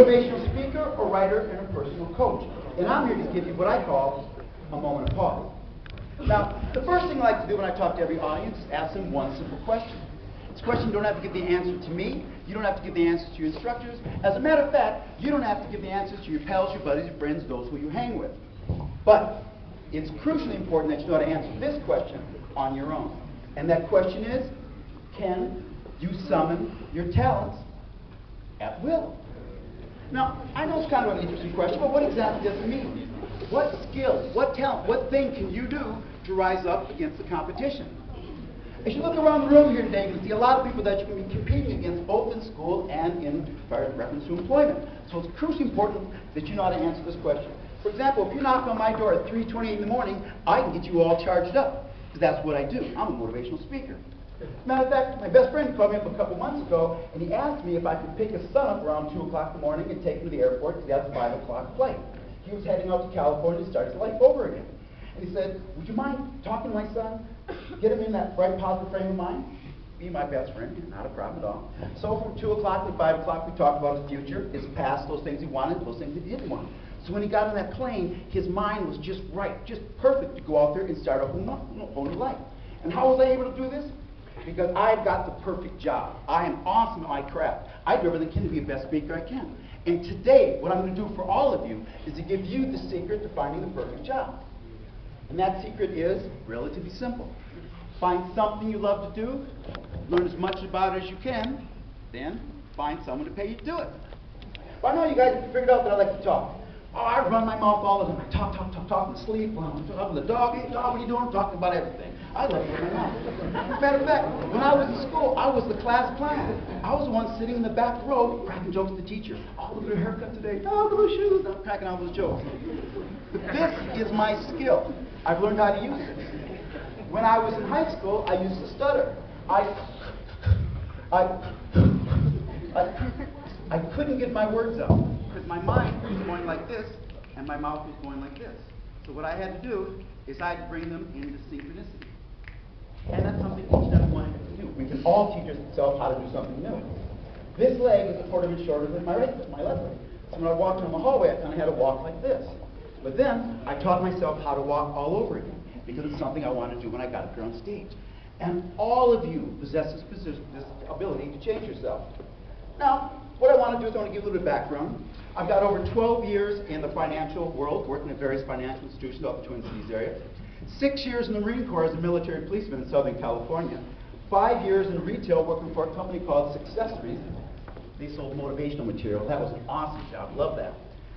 motivational speaker, a writer, and a personal coach. And I'm here to give you what I call a moment of pause. Now, the first thing I like to do when I talk to every audience is ask them one simple question. This question you don't have to give the answer to me. You don't have to give the answer to your instructors. As a matter of fact, you don't have to give the answers to your pals, your buddies, your friends, those who you hang with. But it's crucially important that you know how to answer this question on your own. And that question is, can you summon your talents at will? Now, I know it's kind of an interesting question, but what exactly does it mean? What skill, what talent, what thing can you do to rise up against the competition? As you look around the room here today, you can see a lot of people that you can be competing against both in school and in reference to employment. So it's crucially important that you know how to answer this question. For example, if you knock on my door at 3:28 in the morning, I can get you all charged up, because that's what I do. I'm a motivational speaker. Matter of fact, my best friend called me up a couple months ago, and he asked me if I could pick his son up around 2 o'clock in the morning and take him to the airport because he has a 5 o'clock flight. He was heading out to California to start his life over again. And he said, would you mind talking to my son? Get him in that bright, positive frame of mind? Be my best friend, not a problem at all. So from 2 o'clock to 5 o'clock, we talked about his future, his past, those things he wanted, those things he didn't want. So when he got on that plane, his mind was just right, just perfect to go out there and start a whole new life. And how was I able to do this? Because I've got the perfect job. I am awesome at my craft. I do everything to be the best speaker I can. And today, what I'm going to do for all of you is to give you the secret to finding the perfect job. And that secret is relatively simple. Find something you love to do, learn as much about it as you can, then find someone to pay you to do it. Well, I know you guys have figured out that I like to talk. Oh, I run my mouth all the time. I talk and sleep. When I'm talking to the dog, hey dog, what are you doing? I'm talking about everything. I love to run my mouth. As a matter of fact, when I was in school, I was the class clown. I was the one sitting in the back row cracking jokes to the teacher. Oh, look at her haircut today. Oh, look at her shoes. I'm cracking all those jokes. But this is my skill. I've learned how to use it. When I was in high school, I used to stutter. I couldn't get my words out because my mind was going like this and my mouth was going like this. So what I had to do is I had to bring them into synchronicity. And that's something each and every one can do. We can all teach ourselves how to do something new. This leg is a quarter of an inch shorter than my left leg. So when I walked down the hallway, I kind of had to walk like this. But then I taught myself how to walk all over again because it's something I wanted to do when I got up here on stage. And all of you possess this ability to change yourself. Now, what I want to do is I want to give you a little bit of background. I've got over 12 years in the financial world, working at various financial institutions out the Twin Cities area. 6 years in the Marine Corps as a military policeman in Southern California. 5 years in retail working for a company called Successories. They sold motivational material. That was an awesome job. Love that.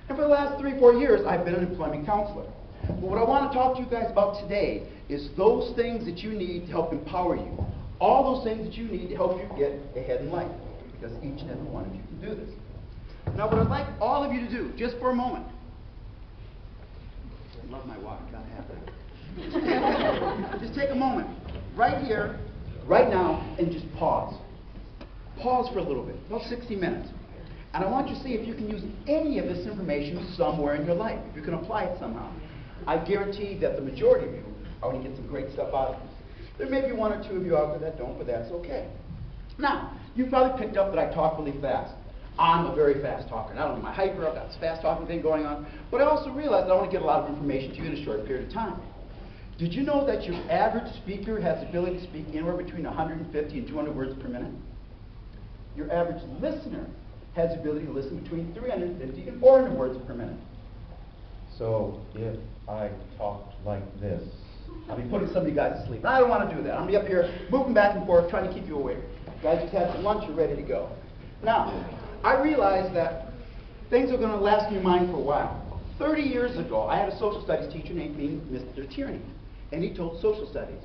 And for the last 3 or 4 years, I've been an employment counselor. But what I want to talk to you guys about today is those things that you need to help empower you. All those things that you need to help you get ahead in life. Because each and every one of you can do this. Now, what I'd like all of you to do, just for a moment. I love my walk, gotta have that. Just take a moment, right here, right now, and just pause. Pause for a little bit, about 60 minutes. And I want you to see if you can use any of this information somewhere in your life, if you can apply it somehow. I guarantee that the majority of you are going to get some great stuff out of this. There may be 1 or 2 of you out there that don't, but that's okay. Now, you've probably picked up that I talk really fast. I'm a very fast talker. Not only am I hyper, I've got this fast talking thing going on, but I also realize that I want to get a lot of information to you in a short period of time. Did you know that your average speaker has the ability to speak anywhere between 150 and 200 words per minute? Your average listener has the ability to listen between 350 and 400 words per minute. So if I talked like this, I'll be putting some of you guys to sleep. I don't want to do that. I'm going to be up here moving back and forth, trying to keep you awake. You guys just had some lunch, you're ready to go. Now, I realize that things are going to last in your mind for a while. 30 years ago, I had a social studies teacher named Mr. Tierney, and he taught social studies.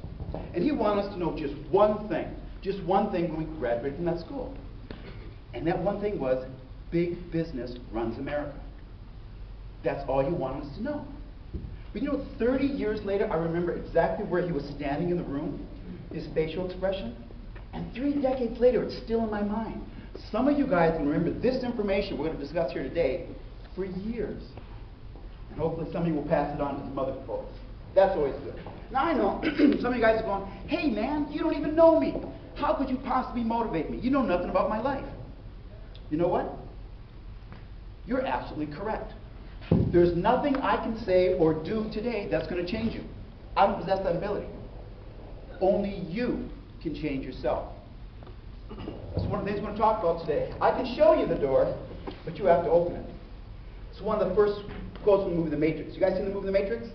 And he wanted us to know just one thing when we graduated from that school. And that one thing was, big business runs America. That's all he wanted us to know. But you know, 30 years later, I remember exactly where he was standing in the room, his facial expression. And 3 decades later, it's still in my mind. Some of you guys can remember this information we're going to discuss here today for years. And hopefully some of you will pass it on to some other folks. That's always good. Now I know some of you guys are going, hey man, you don't even know me. How could you possibly motivate me? You know nothing about my life. You know what? You're absolutely correct. There's nothing I can say or do today that's going to change you. I don't possess that ability. Only you can change yourself. That's one of the things we're going to talk about today. I can show you the door, but you have to open it. It's one of the first quotes from the movie The Matrix. You guys seen the movie The Matrix?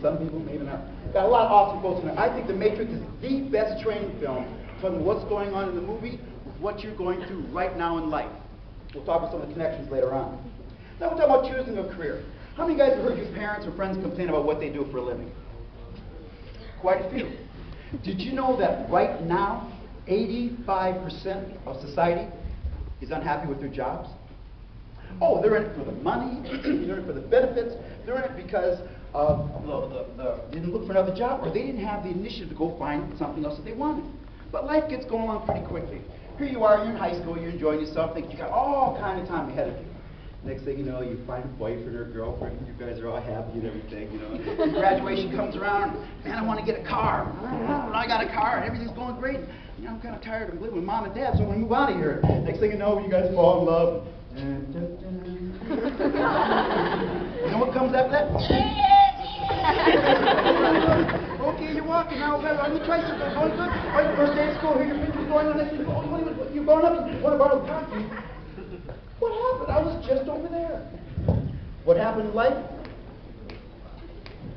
Some people, maybe not. Got a lot of awesome quotes in there. I think The Matrix is the best training film from what's going on in the movie with what you're going through right now in life. We'll talk about some of the connections later on. Now we'll talk about choosing a career. How many of you guys have heard your parents or friends complain about what they do for a living? Quite a few. Did you know that right now, 85% of society is unhappy with their jobs? Oh, they're in it for the money, they're in it for the benefits, they're in it because they didn't look for another job, or they didn't have the initiative to go find something else that they wanted. But life gets going along pretty quickly. Here you are, you're in high school, you're enjoying yourself, think you got all kind of time ahead of you. Next thing you know, you find a boyfriend or a girlfriend, you guys are all happy and everything, you know. And graduation comes around, man, I want to get a car. I got a car, and everything's going great. You know, I'm kind of tired of living with mom and dad, so I'm going to move out of here. Next thing you know, you guys fall in love. You know what comes after that? Okay, you're walking now on the tricycle, going good. All right, first day of school, here your picture's going on this. You're going up, you want to borrow the car key. What happened? I was just over there. What happened in life?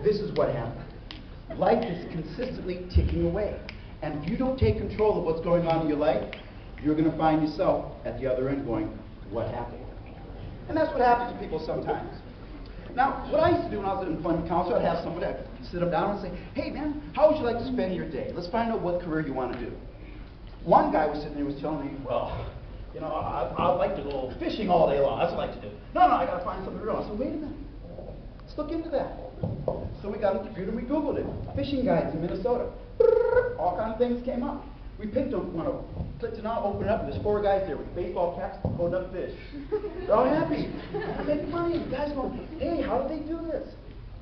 This is what happened. Life is consistently ticking away. And if you don't take control of what's going on in your life, you're going to find yourself at the other end going, what happened? And that's what happens to people sometimes. Now, what I used to do when I was an employment counselor, I'd have somebody, I'd sit them down and say, hey man, how would you like to spend your day? Let's find out what career you want to do. One guy was sitting there was telling me, well, you know, I'd like to go fishing all day long. That's what I like to do. No, I got to find something real. I said, wait a minute. Let's look into that. So we got on the computer and we Googled it. Fishing guides in Minnesota. All kinds of things came up. We picked up one of them. Clicked it on, opened it up, and there's 4 guys there with baseball caps holding up fish. They're all happy. They're making money. The guys going, hey, how did they do this?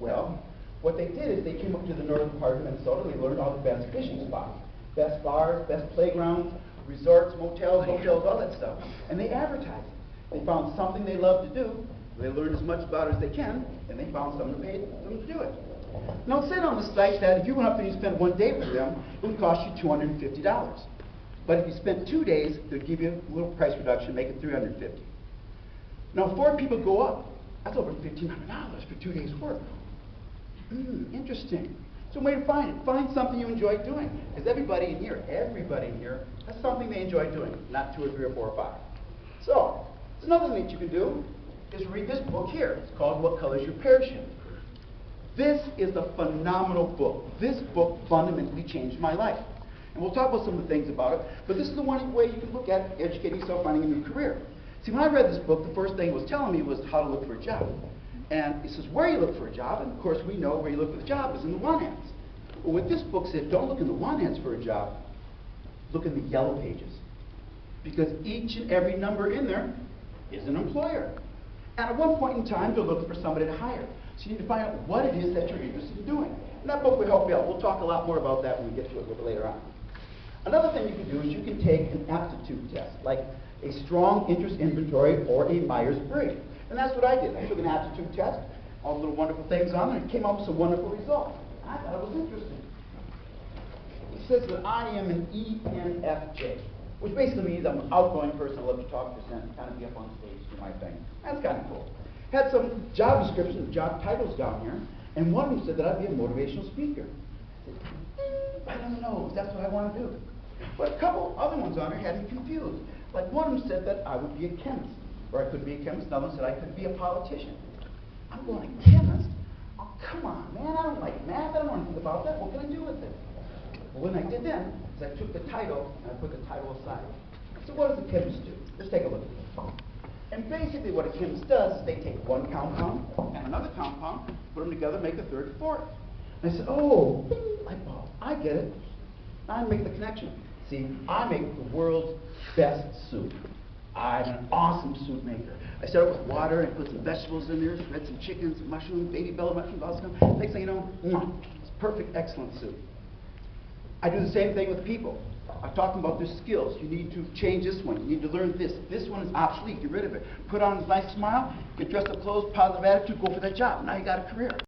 Well, what they did is they came up to the northern part of Minnesota and they learned all the best fishing spots. Best bars, best playgrounds, resorts, motels, hotels, all that stuff. And they advertised it. They found something they love to do. They learned as much about it as they can, and they found someone to pay them to do it. Now it said on the site that if you went up there and you spent 1 day with them, it would cost you $250. But if you spent 2 days, they'd give you a little price reduction, make it $350. Now 4 people go up. That's over $1,500 for 2 days' work. Interesting. So way to find it. Find something you enjoy doing. Because everybody in here has something they enjoy doing, not 2 or 3 or 4 or 5. So, there's another thing that you can do is read this book here. It's called What Color Is Your Parachute? This is a phenomenal book. This book fundamentally changed my life. And we'll talk about some of the things about it, but this is the one way you can look at educating yourself, finding a new career. See, when I read this book, the first thing it was telling me was how to look for a job. And it says where you look for a job, and of course we know where you look for the job is in the want-ads. Well, what this book said, don't look in the want-ads for a job, look in the yellow pages. Because each and every number in there is an employer. And at one point in time, they're looking for somebody to hire. So you need to find out what it is that you're interested in doing. And that book will help you out. We'll talk a lot more about that when we get to it a little bit later on. Another thing you can do is you can take an aptitude test, like a strong interest inventory or a Myers-Briggs. And that's what I did. I took an aptitude test, all the little wonderful things on there, and it came up with some wonderful results. I thought it was interesting. It says that I am an ENFJ, which basically means I'm an outgoing person. I love to talk, present, kind of be up on stage, do my thing. That's kind of cool. Had some job descriptions, job titles down here, and one of them said that I'd be a motivational speaker. I don't know if that's what I want to do. But a couple other ones on there had me confused. Like one of them said that I would be a chemist, or I could be a chemist. Another one said I could be a politician. I'm going, a chemist? Oh, come on, man, I don't like math. I don't know anything about that. What can I do with it? Well, when I did then, is I took the title, and I put the title aside. So what does a chemist do? Let's take a look at this. And basically what a chemist does is they take one compound and another compound, put them together, make a third, fourth. And I said, oh, light bulb, I get it. I make the connection. See, I make the world's best soup. I'm an awesome soup maker. I start with water and put some vegetables in there, shred some chicken, some mushrooms, baby bella mushrooms, all this stuff. Next thing you know, it's perfect, excellent soup. I do the same thing with people. I'm talking about the skills. You need to change this one. You need to learn this. This one is obsolete. Get rid of it. Put on a nice smile, get dressed up clothes, positive attitude, go for that job. Now you got a career.